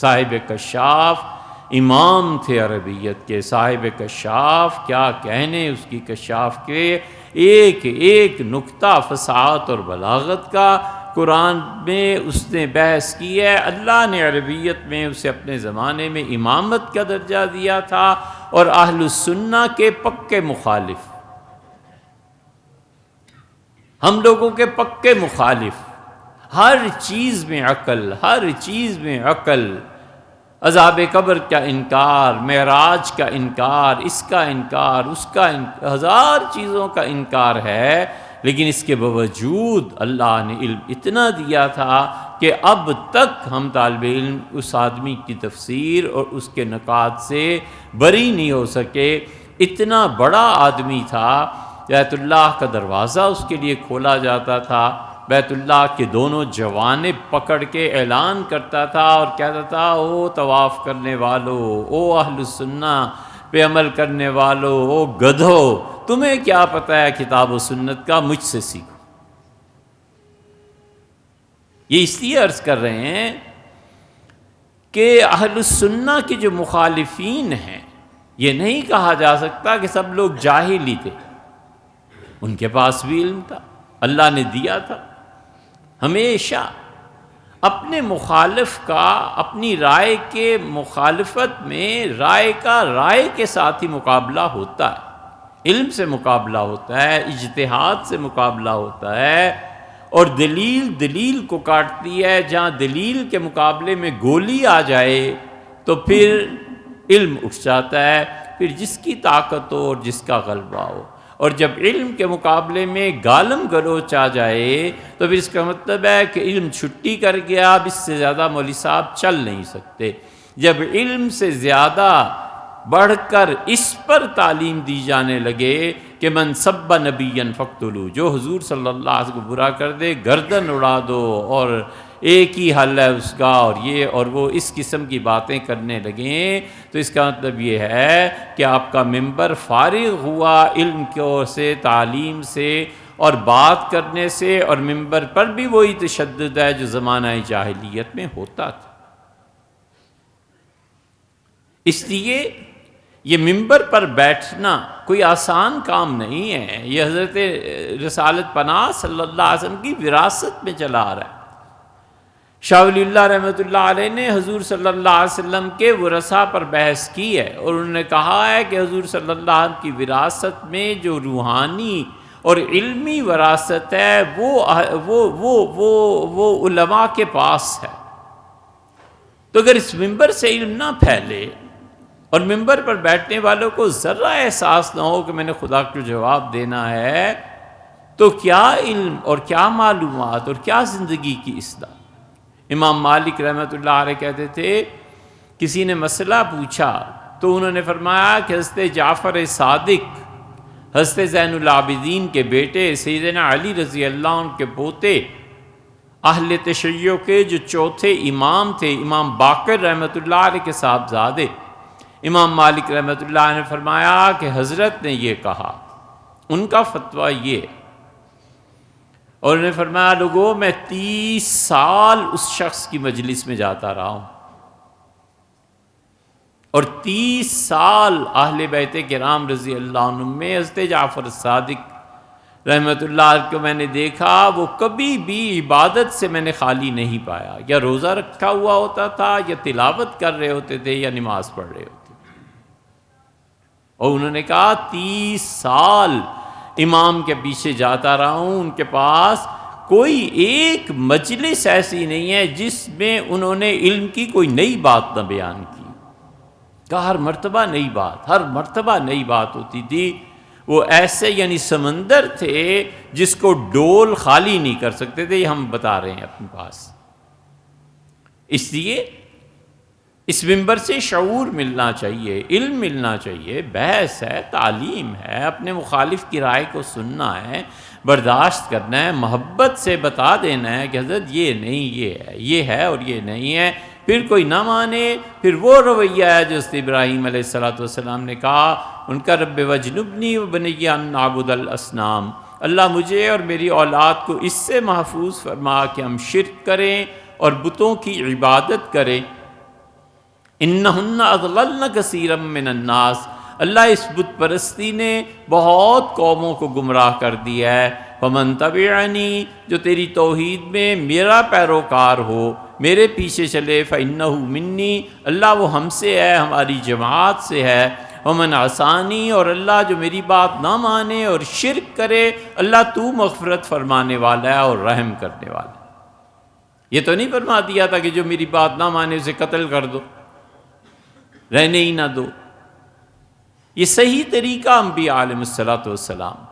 صاحب کشاف امام تھے عربیت کے، صاحب کشاف کیا کہنے اس کی کشاف کے، ایک ایک نکتہ فصاحت اور بلاغت کا قرآن میں اس نے بحث کی ہے۔ اللہ نے عربیت میں اسے اپنے زمانے میں امامت کا درجہ دیا تھا، اور اہل السنہ کے پکے مخالف، ہم لوگوں کے پکے مخالف، ہر چیز میں عقل، ہر چیز میں عقل، عذاب قبر کا انکار، معراج کا انکار، اس کا انکار، اس کا انکار، ہزار چیزوں کا انکار ہے، لیکن اس کے باوجود اللہ نے علم اتنا دیا تھا کہ اب تک ہم طالب علم اس آدمی کی تفسیر اور اس کے نکات سے بری نہیں ہو سکے۔ اتنا بڑا آدمی تھا، بیت اللہ کا دروازہ اس کے لیے کھولا جاتا تھا، بیت اللہ کے دونوں جوانب پکڑ کے اعلان کرتا تھا اور کہتا تھا، او طواف کرنے والو، او اہل السنہ پہ عمل کرنے والو، او گدھو، تمہیں کیا پتہ ہے کتاب و سنت کا، مجھ سے سیکھو۔ یہ اس لیے عرض کر رہے ہیں کہ اہل السنہ کے جو مخالفین ہیں، یہ نہیں کہا جا سکتا کہ سب لوگ جاہل ہی تھے، ان کے پاس بھی علم تھا، اللہ نے دیا تھا۔ ہمیشہ اپنے مخالف کا اپنی رائے کے مخالفت میں رائے کا رائے کے ساتھ ہی مقابلہ ہوتا ہے، علم سے مقابلہ ہوتا ہے، اجتہاد سے مقابلہ ہوتا ہے، اور دلیل دلیل کو کاٹتی ہے۔ جہاں دلیل کے مقابلے میں گولی آ جائے تو پھر علم اٹھ جاتا ہے، پھر جس کی طاقت ہو اور جس کا غلبہ ہو، اور جب علم کے مقابلے میں گالم گلوچ آ جائے تو پھر اس کا مطلب ہے کہ علم چھٹی کر گیا، اب اس سے زیادہ مولوی صاحب چل نہیں سکتے۔ جب علم سے زیادہ بڑھ کر اس پر تعلیم دی جانے لگے کہ من سب نبیا فاقتلوا، جو حضور صلی اللہ علیہ وسلم کو برا کر دے گردن اڑا دو، اور ایک ہی حل ہے اس کا، اور یہ اور وہ اس قسم کی باتیں کرنے لگیں، تو اس کا مطلب یہ ہے کہ آپ کا ممبر فارغ ہوا علم سے، تعلیم سے اور بات کرنے سے، اور ممبر پر بھی وہی تشدد ہے جو زمانہ جاہلیت میں ہوتا تھا۔ اس لیے یہ ممبر پر بیٹھنا کوئی آسان کام نہیں ہے، یہ حضرت رسالت پناہ صلی اللہ علیہ وسلم کی وراثت میں چلا آ رہا ہے۔ شاہ ولی اللہ رحمۃ اللہ علیہ نے حضور صلی اللہ علیہ وسلم کے ورثاء پر بحث کی ہے، اور انہوں نے کہا ہے کہ حضور صلی اللہ علیہ وسلم کی وراثت میں جو روحانی اور علمی وراثت ہے وہ علماء کے پاس ہے۔ تو اگر اس ممبر سے علم نہ پھیلے اور ممبر پر بیٹھنے والوں کو ذرا احساس نہ ہو کہ میں نے خدا کو جواب دینا ہے، تو کیا علم اور کیا معلومات اور کیا زندگی کی اصلاح۔ امام مالک رحمۃ اللہ علیہ کہتے تھے، کسی نے مسئلہ پوچھا تو انہوں نے فرمایا کہ حضرت جعفر صادق، حضرت زین العابدین کے بیٹے، سیدنا علی رضی اللہ عنہ کے پوتے، اہل تشیع کے جو چوتھے امام تھے، امام باقر رحمۃ اللہ علیہ کے صاحبزادے، امام مالک رحمۃ اللہ علیہ نے فرمایا کہ حضرت نے یہ کہا، ان کا فتویٰ یہ، اور انہوں نے فرمایا لوگوں میں 30 سال اس شخص کی مجلس میں جاتا رہا ہوں، اور 30 سال اہل بیت کرام رضی اللہ عنہ میں حضرت جعفر صادق رحمۃ اللہ علیہ کو میں نے دیکھا، وہ کبھی بھی عبادت سے میں نے خالی نہیں پایا، یا روزہ رکھا ہوا ہوتا تھا، یا تلاوت کر رہے ہوتے تھے، یا نماز پڑھ رہے ہوتے تھے۔ اور انہوں نے کہا 30 سال امام کے پیچھے جاتا رہا ہوں، ان کے پاس کوئی ایک مجلس ایسی نہیں ہے جس میں انہوں نے علم کی کوئی نئی بات نہ بیان کی، کہ ہر مرتبہ نئی بات، ہر مرتبہ نئی بات ہوتی تھی۔ وہ ایسے یعنی سمندر تھے جس کو ڈول خالی نہیں کر سکتے تھے، یہ ہم بتا رہے ہیں اپنے پاس۔ اس لیے اس ممبر سے شعور ملنا چاہیے، علم ملنا چاہیے، بحث ہے، تعلیم ہے، اپنے مخالف کی رائے کو سننا ہے، برداشت کرنا ہے، محبت سے بتا دینا ہے کہ حضرت یہ نہیں، یہ ہے اور یہ نہیں ہے۔ پھر کوئی نہ مانے، پھر وہ رویہ ہے جو حضرت ابراہیم علیہ السلام نے کہا، ان کا رب وجنبنی وبنی ان نعبد الاصنام، اللہ مجھے اور میری اولاد کو اس سے محفوظ فرما کہ ہم شرک کریں اور بتوں کی عبادت کریں۔ انہن اضللن کثیرا من الناس، اللہ اس بت پرستی نے بہت قوموں کو گمراہ کر دیا ہے۔ فمن تبعنی، جو تیری توحید میں میرا پیروکار ہو، میرے پیچھے چلے، فإنہ منی، اللہ وہ ہم سے ہے، ہماری جماعت سے ہے۔ ومن عصانی، اور اللہ جو میری بات نہ مانے اور شرک کرے، اللہ تو مغفرت فرمانے والا ہے اور رحم کرنے والا ہے۔ یہ تو نہیں فرما دیا تھا کہ جو میری بات نہ مانے اسے قتل کر دو، رہنے ہی نہ دو۔ یہ صحیح طریقہ انبیاء علیہ الصلوۃ والسلام